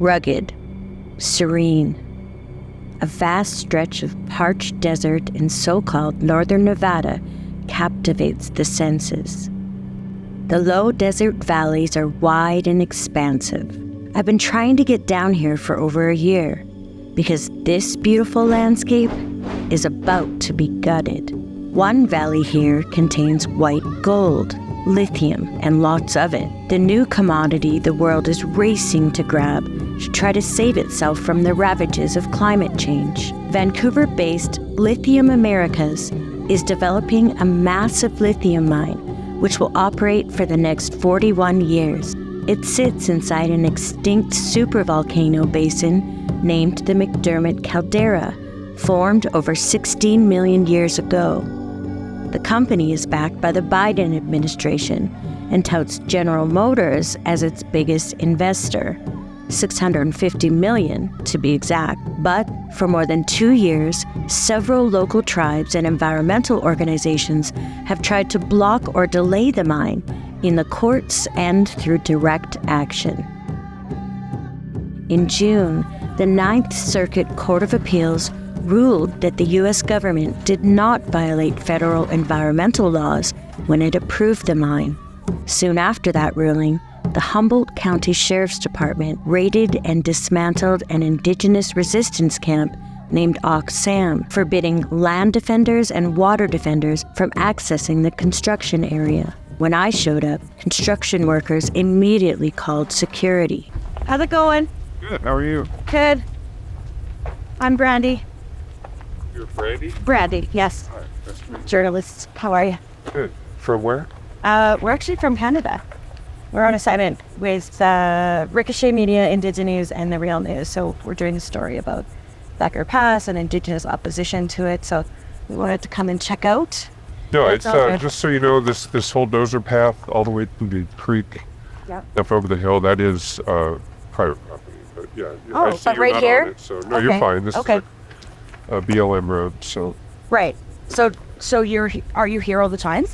rugged, serene. A vast stretch of parched desert in so-called northern Nevada captivates the senses. The low desert valleys are wide and expansive. I've been trying to get down here for over a year because this beautiful landscape is about to be gutted. One valley here contains white gold, lithium, and lots of it. The new commodity the world is racing to grab to try to save itself from the ravages of climate change. Vancouver-based Lithium Americas is developing a massive lithium mine which will operate for the next 41 years. It sits inside an extinct supervolcano basin named the McDermott Caldera, formed over 16 million years ago. The company is backed by the Biden administration and touts General Motors as its biggest investor, $650 million to be exact. But for more than 2 years, several local tribes and environmental organizations have tried to block or delay the mine in the courts and through direct action. In June, the Ninth Circuit Court of Appeals ruled that the U.S. government did not violate federal environmental laws when it approved the mine. Soon after that ruling, the Humboldt County Sheriff's Department raided and dismantled an Indigenous resistance camp named Aux Sam, forbidding land defenders and water defenders from accessing the construction area. When I showed up, construction workers immediately called security. How's it going? Good, how are you? Good. I'm Brandy. You're Brandy? Brandy, yes. Hi, nice to meet you. Journalist. How are you? Good. From where? We're actually from Canada. We're on assignment with Ricochet Media, Indigenous, and The Real News. So we're doing a story about Thacker Pass and Indigenous opposition to it. So we wanted to come and check out. No, it's just so you know, this whole dozer path all the way to the creek, up over the hill, that is private property. But yeah, Oh, I see but you're right not here? on it, so no, you're fine. This is a BLM road, so. Right. So are you here all the time?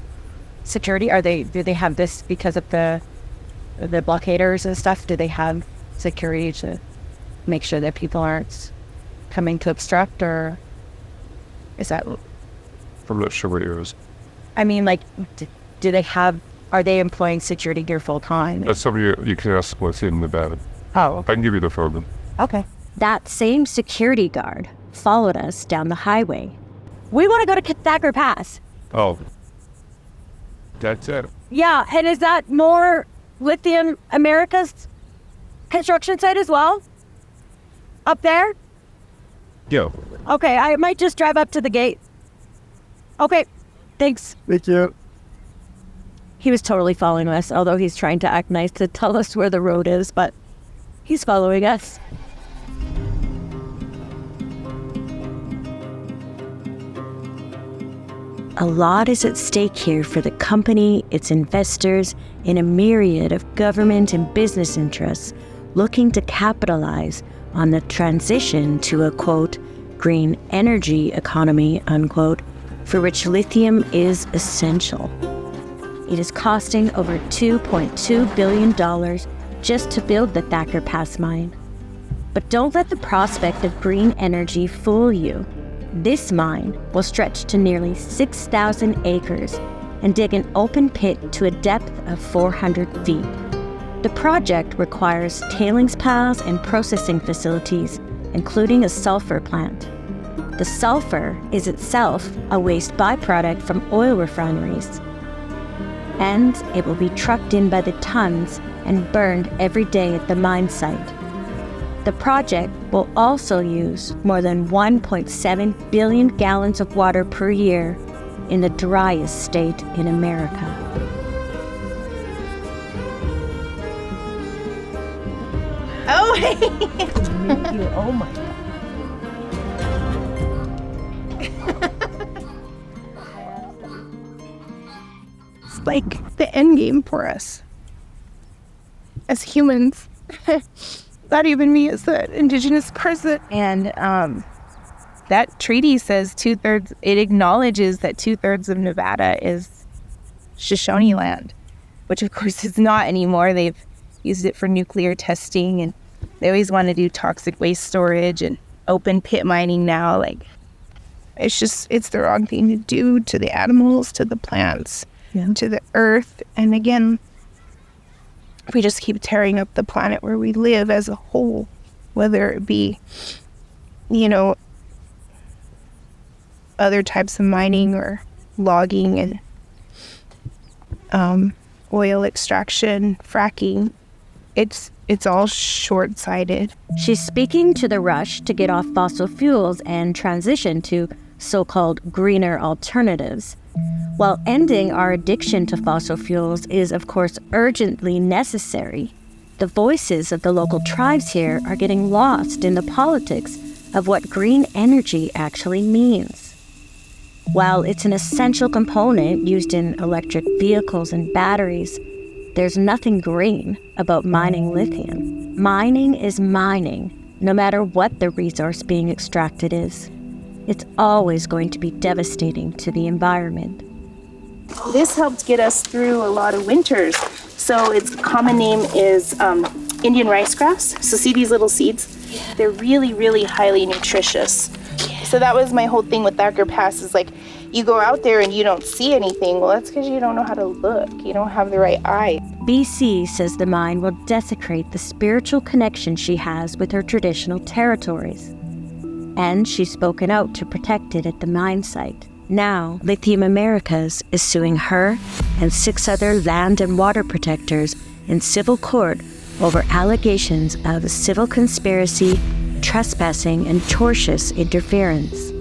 Security? Do they have this because of the blockaders and stuff? Do they have security to make sure that people aren't coming to obstruct, or is that? I'm not sure what it is. I mean, like, are they employing security gear full time? That's something you can ask what's in Nevada. Oh, okay. I can give you the phone number. Okay. That same security guard followed us down the highway. We want to go to Thacker Pass. Oh. That's it. Yeah, and is that more Lithium Americas construction site as well? Up there? Yeah. Okay, I might just drive up to the gate. Okay, thanks. Thank you. He was totally following us, although he's trying to act nice to tell us where the road is, but he's following us. A lot is at stake here for the company, its investors, and a myriad of government and business interests looking to capitalize on the transition to a, quote, green energy economy, unquote, for which lithium is essential. It is costing over $2.2 billion just to build the Thacker Pass mine. But don't let the prospect of green energy fool you. This mine will stretch to nearly 6,000 acres and dig an open pit to a depth of 400 feet. The project requires tailings piles and processing facilities, including a sulfur plant. The sulfur is itself a waste byproduct from oil refineries, and it will be trucked in by the tons and burned every day at the mine site. The project will also use more than 1.7 billion gallons of water per year in the driest state in America. Oh, hey! Oh my God. It's like the end game for us as humans. Not even me as the Indigenous person. And that treaty says 2/3, it acknowledges that 2/3 of Nevada is Shoshone land, which of course is not anymore. They've used it for nuclear testing and They always want to do toxic waste storage and open pit mining now. Like, it's the wrong thing to do to the animals, to the plants, to the earth. And again, if we just keep tearing up the planet where we live as a whole, whether it be, other types of mining or logging and oil extraction, fracking, it's all short-sighted. She's speaking to the rush to get off fossil fuels and transition to so-called greener alternatives. While ending our addiction to fossil fuels is, of course, urgently necessary, the voices of the local tribes here are getting lost in the politics of what green energy actually means. While it's an essential component used in electric vehicles and batteries, there's nothing green about mining lithium. Mining is mining, no matter what the resource being extracted is. It's always going to be devastating to the environment. This helped get us through a lot of winters. So its common name is Indian ricegrass. So see these little seeds? They're really, really highly nutritious. So that was my whole thing with Thacker Pass, is like, you go out there and you don't see anything. Well, that's because you don't know how to look. You don't have the right eye. BC says the mine will desecrate the spiritual connection she has with her traditional territories. And she's spoken out to protect it at the mine site. Now, Lithium Americas is suing her and 6 other land and water protectors in civil court over allegations of civil conspiracy, trespassing, and tortious interference.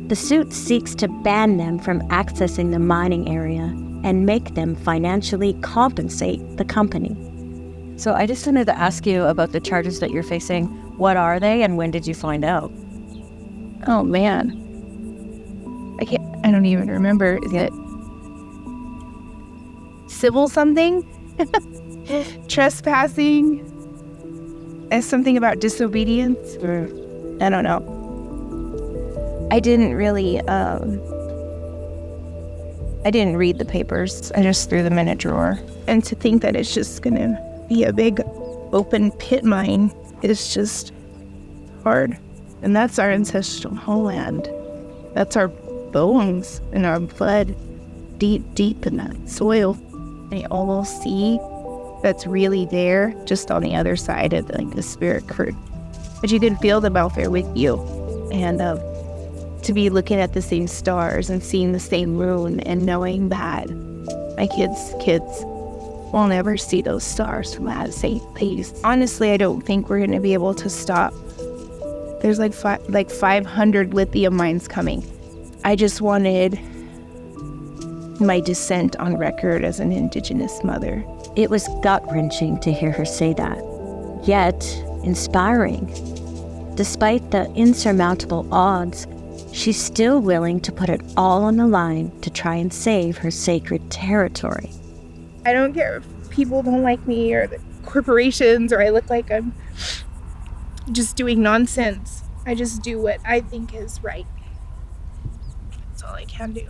The suit seeks to ban them from accessing the mining area and make them financially compensate the company. So I just wanted to ask you about the charges that you're facing. What are they, and when did you find out? Oh, man. I don't even remember. Is it civil something? Trespassing? As something about disobedience? Or I don't know. I didn't really, I didn't read the papers. I just threw them in a drawer. And to think that it's just going to be a big open pit mine is just hard. And that's our ancestral homeland. That's our bones and our blood deep, deep in that soil. And you almost see that's really there just on the other side of the spirit curtain. But you can feel the welfare with you. And to be looking at the same stars and seeing the same moon and knowing that my kids will never see those stars from that same place. Honestly, I don't think we're going to be able to stop. There's like 500 lithium mines coming. I just wanted my descent on record as an Indigenous mother. It was gut-wrenching to hear her say that, yet inspiring. Despite the insurmountable odds, she's still willing to put it all on the line to try and save her sacred territory. I don't care if people don't like me or the corporations or I look like I'm just doing nonsense. I just do what I think is right. That's all I can do.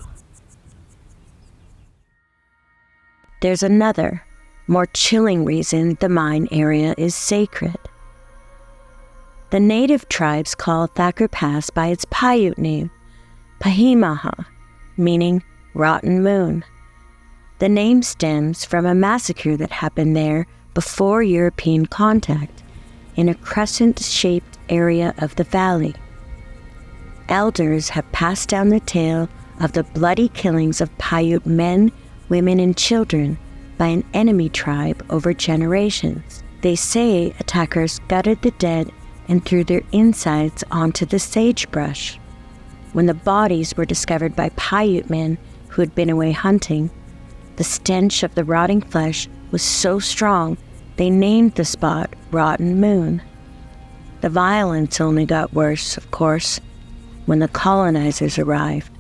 There's another, more chilling reason the mine area is sacred. The native tribes call Thacker Pass by its Paiute name, Pahimaha, meaning rotten moon. The name stems from a massacre that happened there before European contact in a crescent-shaped area of the valley. Elders have passed down the tale of the bloody killings of Paiute men, women, and children by an enemy tribe over generations. They say attackers gutted the dead and threw their insides onto the sagebrush. When the bodies were discovered by Paiute men who had been away hunting, the stench of the rotting flesh was so strong they named the spot Rotten Moon. The violence only got worse, of course, when the colonizers arrived.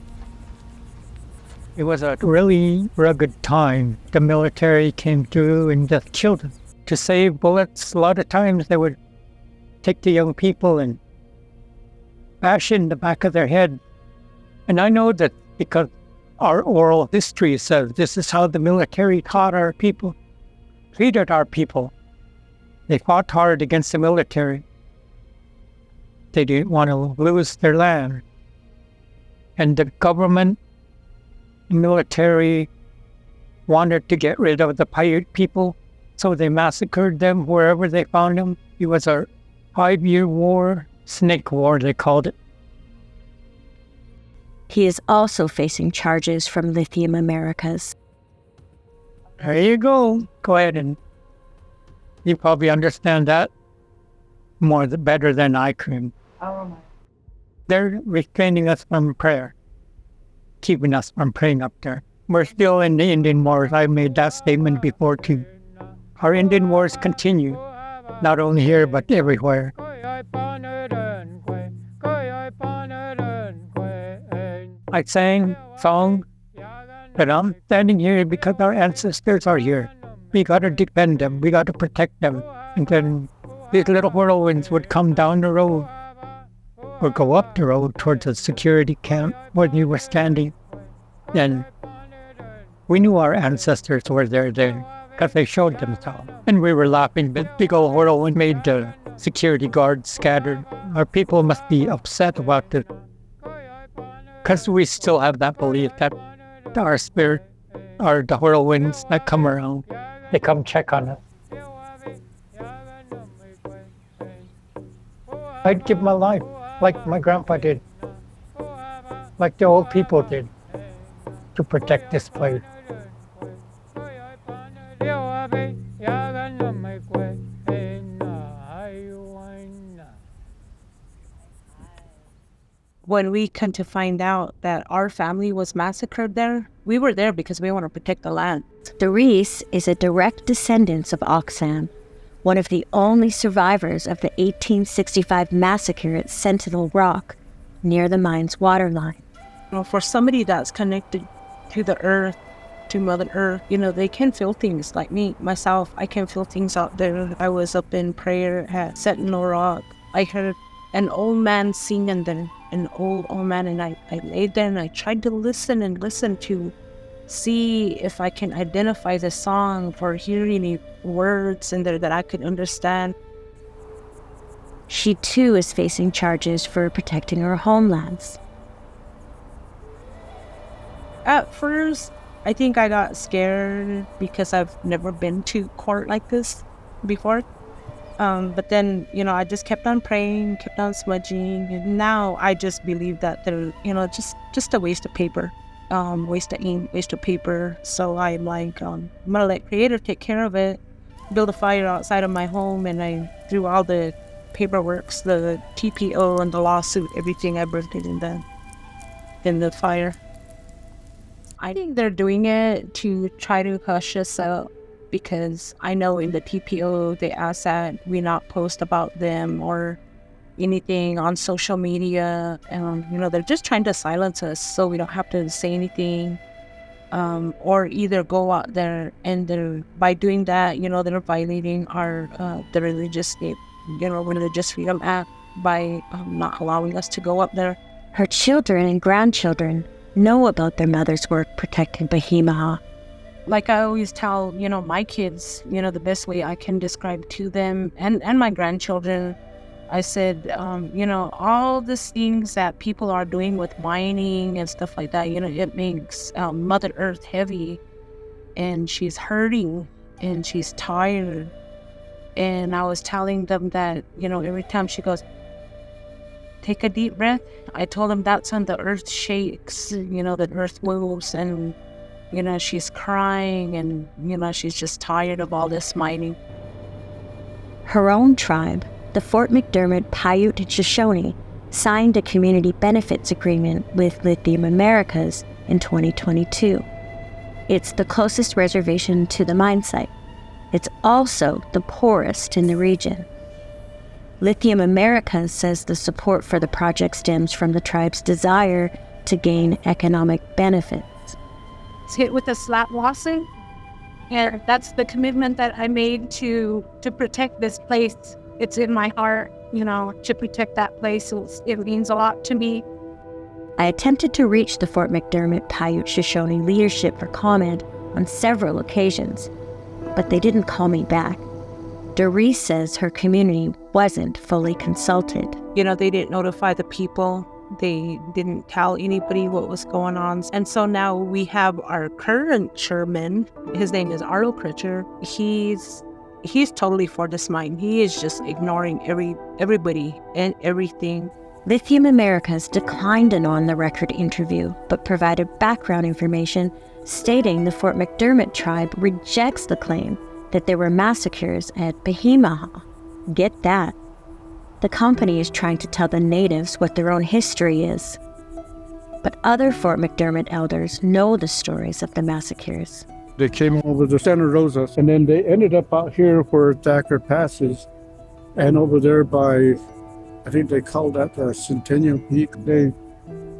It was a really rugged time. The military came through and just killed them. To save bullets, a lot of times they would take the young people and bash in the back of their head. And I know that because our oral history says this is how the military taught our people, treated our people. They fought hard against the military. They didn't want to lose their land. And the government, military, wanted to get rid of the Paiute people, so they massacred them wherever they found them. It was a 5-year war, snake war, they called it. He is also facing charges from Lithium Americas. There you go. Go ahead, and you probably understand that better than I can. They're restraining us from prayer, keeping us from praying up there. We're still in the Indian wars. I made that statement before too. Our Indian wars continue, not only here but everywhere. I sang song, but I'm standing here because our ancestors are here. We got to defend them. We got to protect them. And then these little whirlwinds would come down the road or go up the road towards a security camp where we were standing. And we knew our ancestors were there then because they showed themselves. And we were laughing, but big old whirlwind made the security guards scattered. Our people must be upset about this because we still have that belief that our spirit are the whirlwinds that come around. They come check on us. I'd give my life like my grandpa did, like the old people did, to protect this place. When we come to find out that our family was massacred there, we were there because we want to protect the land. Doris is a direct descendant of Oxan, one of the only survivors of the 1865 massacre at Sentinel Rock, near the mine's waterline. For somebody that's connected to the earth, to Mother Earth, they can feel things like me, myself. I can feel things out there. I was up in prayer at Sentinel Rock. I heard an old man singing there, an old man, and I laid there and I tried to listen to see if I can identify the song or hear any words in there that I could understand. She too is facing charges for protecting her homelands. At first, I think I got scared because I've never been to court like this before. But then, I just kept on praying, kept on smudging, and now I just believe that they're, just a waste of paper, waste of ink, waste of paper. So I'm like, I'm gonna let Creator take care of it, build a fire outside of my home, and I threw all the paperwork, the TPO and the lawsuit, everything I burned it in the fire. I think they're doing it to try to hush us up, because I know in the TPO they ask that we not post about them or anything on social media. They're just trying to silence us so we don't have to say anything, or either go out there and by doing that, they're violating our the religious Religious Freedom Act by not allowing us to go up there. Her children and grandchildren know about their mother's work protecting Bahima. Like I always tell, my kids, the best way I can describe to them and my grandchildren, I said, all these things that people are doing with mining and stuff like that, it makes Mother Earth heavy, and she's hurting and she's tired. And I was telling them that, every time she goes, take a deep breath, I told them that's when the earth shakes, the earth moves, and she's crying, and she's just tired of all this mining. Her own tribe, the Fort McDermott Paiute Shoshone, signed a community benefits agreement with Lithium Americas in 2022. It's the closest reservation to the mine site. It's also the poorest in the region. Lithium Americas says the support for the project stems from the tribe's desire to gain economic benefits. It's hit with a slap lawsuit, and that's the commitment that I made to protect this place. It's in my heart, to protect that place. It means a lot to me. I attempted to reach the Fort McDermott Paiute Shoshone leadership for comment on several occasions, but they didn't call me back. Doris says her community wasn't fully consulted. You know, they didn't notify the people. They didn't tell anybody what was going on. And so now we have our current chairman. His name is Arlo Critcher. He's totally for this mine. He is just ignoring everybody and everything. Lithium Americas declined an on-the-record interview, but provided background information stating the Fort McDermott tribe rejects the claim that there were massacres at Pahimaha. Get that. The company is trying to tell the natives what their own history is. But other Fort McDermott elders know the stories of the massacres. They came over the Santa Rosa, and then they ended up out here where Thacker Pass is, and over there by, I think they call that the Centennial Peak. They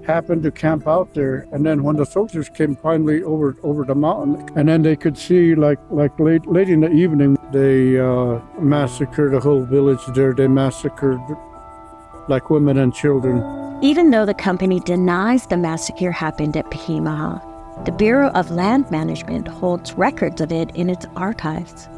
happened to camp out there, and then when the soldiers came finally over the mountain, and then they could see like late in the evening, they massacred the whole village there. They massacred like women and children. Even though the company denies the massacre happened at Pahimaha, the Bureau of Land Management holds records of it in its archives.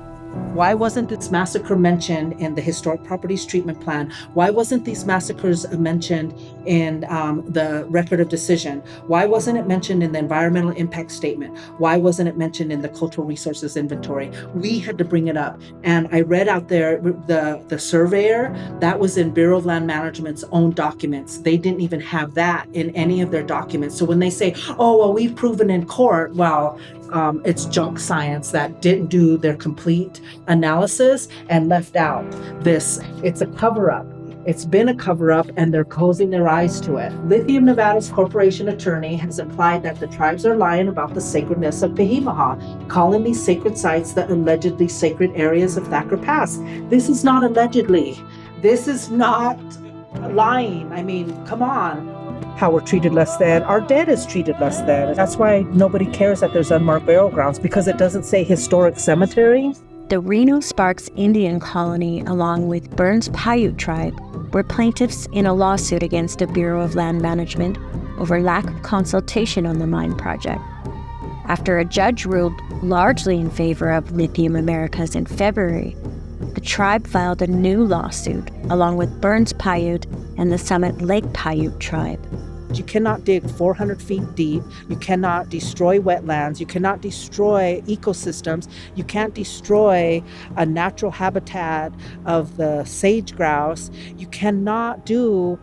Why wasn't this massacre mentioned in the Historic Properties Treatment Plan? Why wasn't these massacres mentioned in the Record of Decision? Why wasn't it mentioned in the Environmental Impact Statement? Why wasn't it mentioned in the Cultural Resources Inventory? We had to bring it up. And I read out there, the surveyor, that was in Bureau of Land Management's own documents. They didn't even have that in any of their documents. So when they say, oh, well, we've proven in court, well, it's junk science that didn't do their complete analysis and left out this. It's a cover-up. It's been a cover-up, and they're closing their eyes to it. Lithium Nevada's corporation attorney has implied that the tribes are lying about the sacredness of Pahimaha, calling these sacred sites the allegedly sacred areas of Thacker Pass. This is not allegedly. This is not lying. I mean, come on. How we're treated less than. Our dead is treated less than. That's why nobody cares that there's unmarked burial grounds, because it doesn't say historic cemetery. The Reno Sparks Indian Colony, along with Burns Paiute Tribe, were plaintiffs in a lawsuit against the Bureau of Land Management over lack of consultation on the mine project. After a judge ruled largely in favor of Lithium Americas in February, the tribe filed a new lawsuit along with Burns Paiute and the Summit Lake Paiute Tribe. You cannot dig 400 feet deep. You cannot destroy wetlands. You cannot destroy ecosystems. You can't destroy a natural habitat of the sage grouse. You cannot do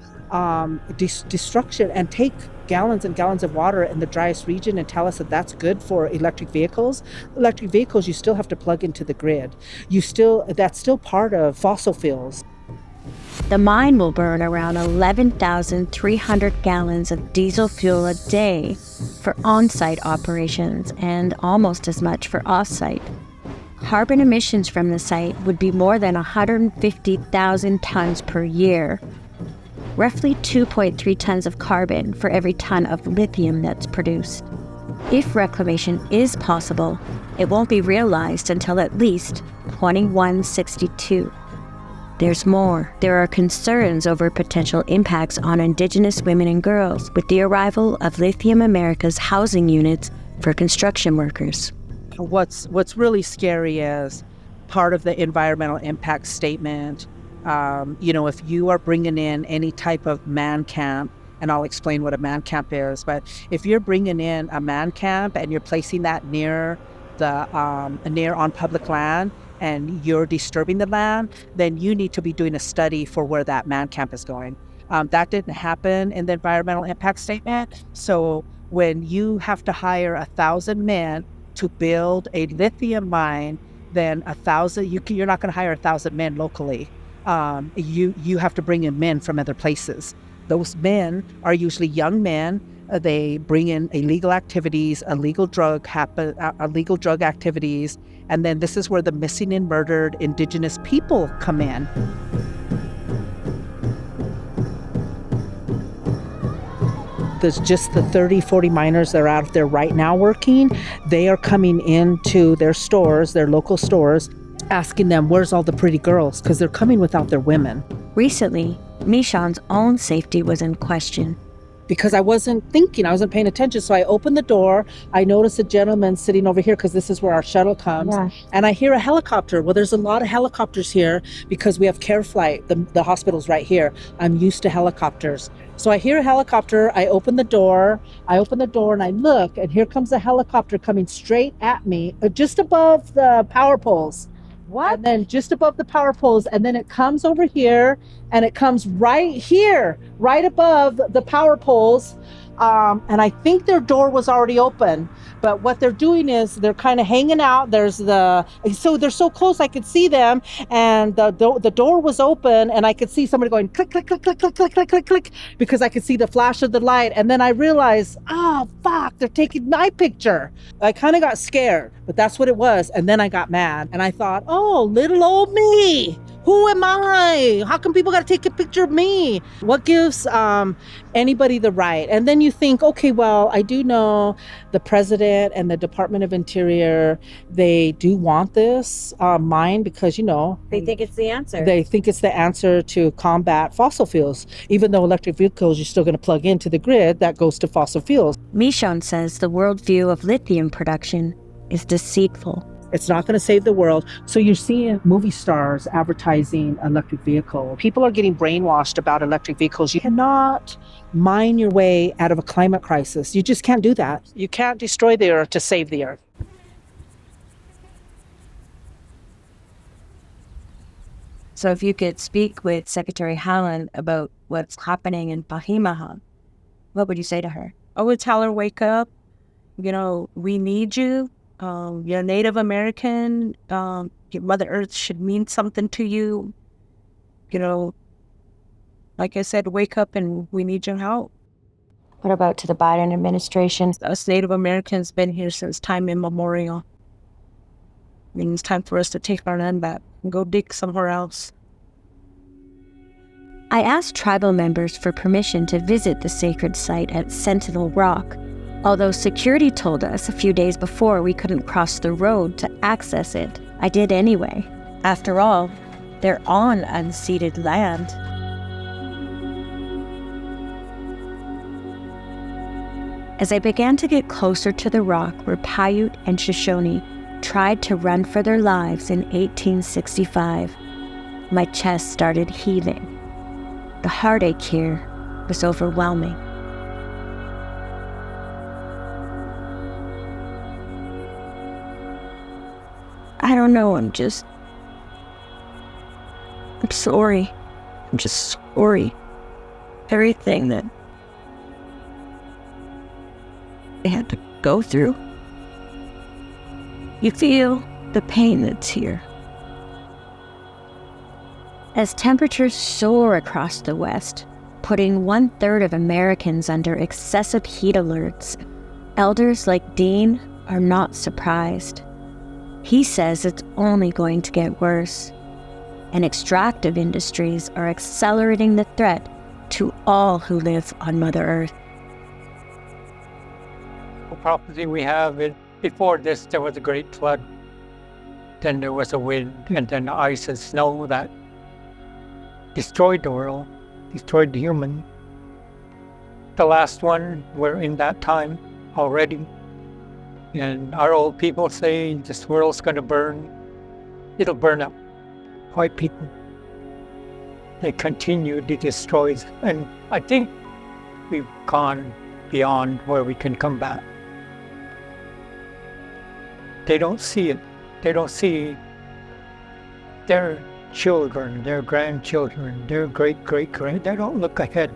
destruction and take gallons and gallons of water in the driest region and tell us that that's good for electric vehicles. Electric vehicles, you still have to plug into the grid. That's still part of fossil fuels. The mine will burn around 11,300 gallons of diesel fuel a day for on-site operations and almost as much for off-site. Carbon emissions from the site would be more than 150,000 tons per year, roughly 2.3 tons of carbon for every ton of lithium that's produced. If reclamation is possible, it won't be realized until at least 2162. There's more. There are concerns over potential impacts on Indigenous women and girls with the arrival of Lithium Americas housing units for construction workers. What's really scary is part of the environmental impact statement. If you are bringing in any type of man camp, and I'll explain what a man camp is, but if you're bringing in a man camp and you're placing that near on public land, and you're disturbing the land, then you need to be doing a study for where that man camp is going. That didn't happen in the environmental impact statement. So when you have to hire 1,000 men to build a lithium mine, then 1,000, you're not going to hire 1,000 men locally. You have to bring in men from other places. Those men are usually young men. They bring in illegal activities, illegal drug activities, and then this is where the missing and murdered Indigenous people come in. There's just the 30, 40 miners that are out there right now working. They are coming into their stores, their local stores, asking them, where's all the pretty girls? Because they're coming without their women. Recently, Michon's own safety was in question. because I wasn't thinking, I wasn't paying attention. So I opened the door. I noticed a gentleman sitting over here because this is where our shuttle comes. Yeah. And I hear a helicopter. Well, there's a lot of helicopters here because we have Care Flight. The hospital's right here. I'm used to helicopters. So I hear a helicopter. I open the door. And I look, and here comes a helicopter coming straight at me, just above the power poles. What? And then just above the power poles, and then it comes over here, and it comes right here, right above the power poles. And I think their door was already open, but what they're doing is they're kind of hanging out. So they're so close I could see them, and the door was open, and I could see somebody going click, click, click, click, click, click, click, click, click, because I could see the flash of the light. And then I realized, oh, fuck, they're taking my picture. I kind of got scared, but that's what it was. And then I got mad, and I thought, oh, little old me. Who am I? How come people got to take a picture of me? What gives anybody the right? And then you think, okay, well, I do know the president and the Department of Interior, they do want this mine because, they think it's the answer. They think it's the answer to combat fossil fuels. Even though electric vehicles, you're still going to plug into the grid, that goes to fossil fuels. Michonne says the worldview of lithium production is deceitful. It's not going to save the world. So you're seeing movie stars advertising electric vehicles. People are getting brainwashed about electric vehicles. You cannot mine your way out of a climate crisis. You just can't do that. You can't destroy the earth to save the earth. So if you could speak with Secretary Haaland about what's happening in Pahimaha, what would you say to her? I would tell her, wake up. We need you. You're Native American. Your Mother Earth should mean something to you. Like I said, wake up and we need your help. What about to the Biden administration? Us Native Americans been here since time immemorial. It's time for us to take our land back and go dig somewhere else. I asked tribal members for permission to visit the sacred site at Sentinel Rock, although security told us a few days before we couldn't cross the road to access it. I did anyway. After all, they're on unceded land. As I began to get closer to the rock where Paiute and Shoshone tried to run for their lives in 1865, my chest started heaving. The heartache here was overwhelming. I don't know, I'm sorry. I'm just sorry. Everything that they had to go through. You feel the pain that's here. As temperatures soar across the West, putting 1/3 of Americans under excessive heat alerts, elders like Dean are not surprised. He says it's only going to get worse, and extractive industries are accelerating the threat to all who live on Mother Earth. The property we have, before this, there was a great flood. Then there was a wind, and then ice and snow that destroyed the world, destroyed the human. The last one, we're in that time already. And our old people say this world's going to burn. It'll burn up. White people, they continue to destroy. And I think we've gone beyond where we can come back. They don't see it. They don't see their children, their grandchildren, their great-great-grand. They don't look ahead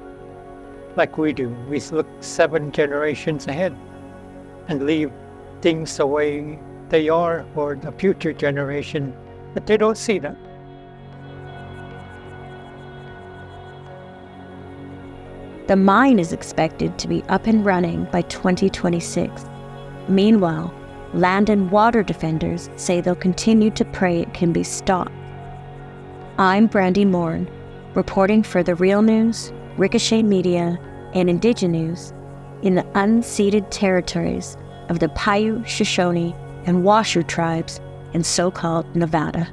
like we do. We look 7 generations ahead and leave things the way they are for the future generation, but they don't see that. The mine is expected to be up and running by 2026. Meanwhile, land and water defenders say they'll continue to pray it can be stopped. I'm Brandy Morn, reporting for The Real News, Ricochet Media, and Indigenous in the unceded territories of the Paiute, Shoshone, and Washoe tribes in so-called Nevada.